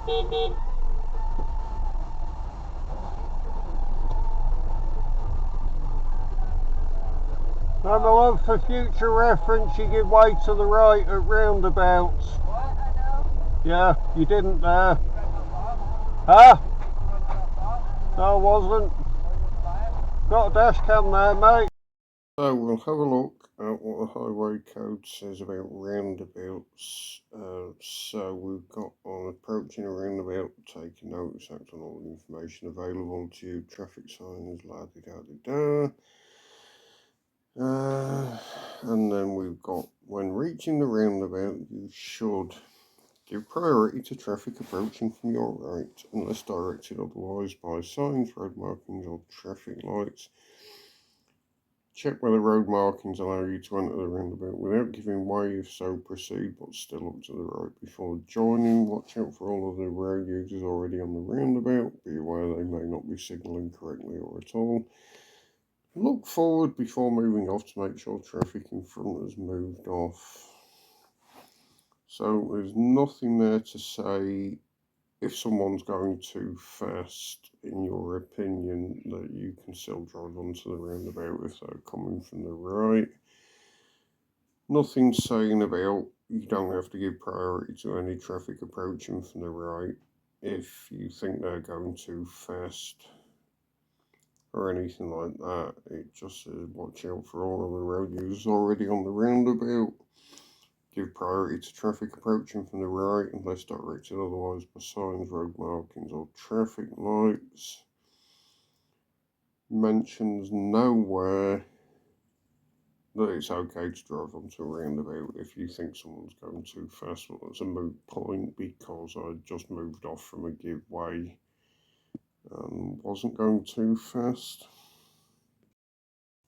Now, my love, for future reference, you give way to the right at roundabouts. What? I know. Yeah, you didn't there. Huh? No, I wasn't. Got a dash cam there, mate. So we'll have a look at what the highway code says about roundabouts. So we've got on approaching a roundabout, taking notice, act on all the information available to you, traffic signs, la-di-da-di-da. And then we've got, when reaching the roundabout, you should give priority to traffic approaching from your right, unless directed otherwise by signs, road markings or traffic lights. Check whether road markings allow you to enter the roundabout without giving way. If so, proceed, but still up to the right before joining. Watch out for all of the road users already on the roundabout. Be aware they may not be signalling correctly or at all. Look forward before moving off to make sure traffic in front has moved off. So there's nothing there to say if someone's going too fast, in your opinion, that you can still drive onto the roundabout if they're coming from the right. Nothing saying about you don't have to give priority to any traffic approaching from the right if you think they're going too fast or anything like that. It just says watch out for all of the road users already on the roundabout. Give priority to traffic approaching from the right unless directed otherwise by signs, road markings or traffic lights. Mentions nowhere that it's okay to drive onto a roundabout if you think someone's going too fast. Well, that's a moot point because I just moved off from a give way and wasn't going too fast.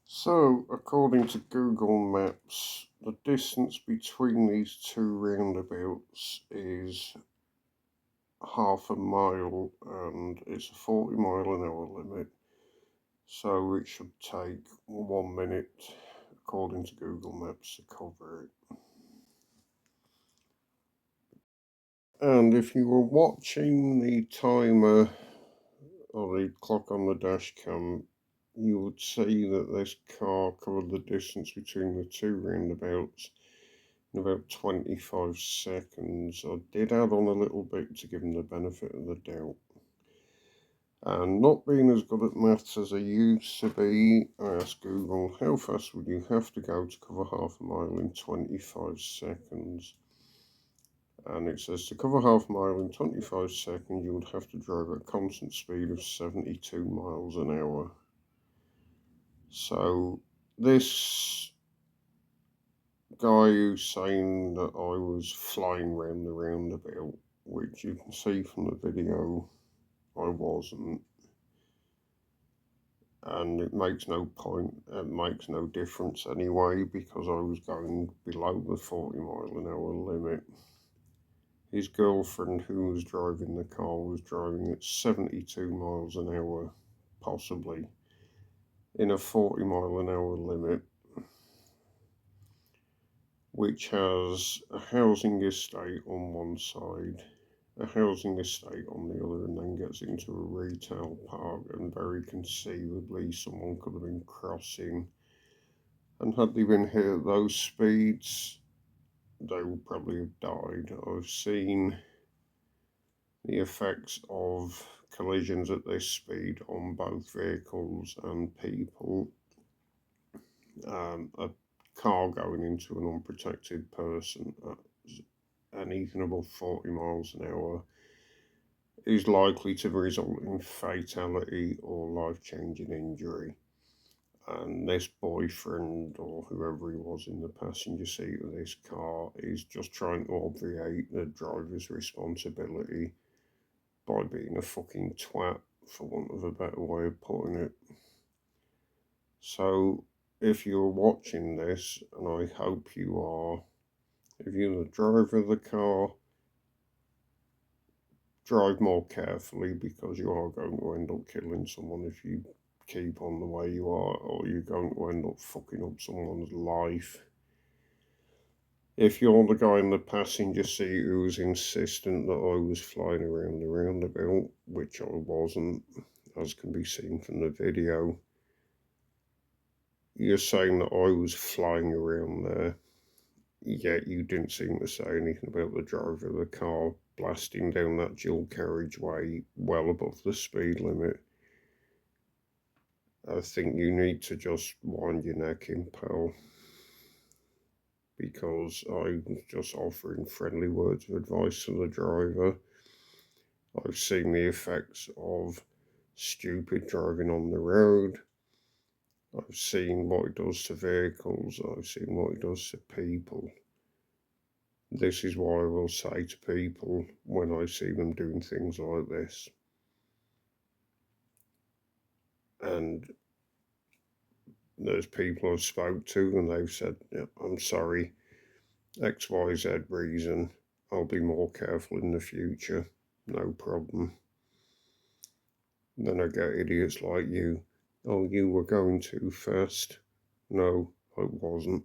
So, according to Google Maps, the distance between these two roundabouts is half a mile and it's a 40-mile-an-hour limit. So it should take 1 minute, according to Google Maps, to cover it. And if you were watching the timer or the clock on the dash cam, you would see that this car covered the distance between the two roundabouts in about 25 seconds. I did add on a little bit to give them the benefit of the doubt. And not being as good at maths as I used to be, I asked Google, how fast would you have to go to cover half a mile in 25 seconds? And it says to cover half a mile in 25 seconds, you would have to drive at a constant speed of 72 miles an hour. So this guy who's saying that I was flying round the roundabout, which you can see from the video, I wasn't. And it makes no point, it makes no difference anyway, because I was going below the 40-mile-an-hour limit. His girlfriend, who was driving the car, was driving at 72 miles an hour, possibly, in a 40-mile-an-hour limit, which has a housing estate on one side, a housing estate on the other, and then gets into a retail park, and very conceivably someone could have been crossing, and had they been hit at those speeds, they would probably have died. I've seen the effects of collisions at this speed on both vehicles and people. A car going into an unprotected person at anything above 40 miles an hour is likely to result in fatality or life-changing injury. And this boyfriend, or whoever he was in the passenger seat of this car, is just trying to obviate the driver's responsibility by being a fucking twat, for want of a better way of putting it. So, if you're watching this, and I hope you are, if you're the driver of the car, drive more carefully, because you are going to end up killing someone if you keep on the way you are, or you're going to end up fucking up someone's life. If you're the guy in the passenger seat who was insistent that I was flying around the roundabout, which I wasn't, as can be seen from the video, you're saying that I was flying around there, yet you didn't seem to say anything about the driver of the car blasting down that dual carriageway well above the speed limit. I think you need to just wind your neck in, pal, because I'm just offering friendly words of advice to the driver. I've seen the effects of stupid driving on the road. I've seen what it does to vehicles. I've seen what it does to people. This is why I will say to people when I see them doing things like this. And there's people I've spoke to and they've said, yeah, I'm sorry, XYZ reason, I'll be more careful in the future, no problem. Then I get idiots like you, oh, you were going too fast. No, I wasn't.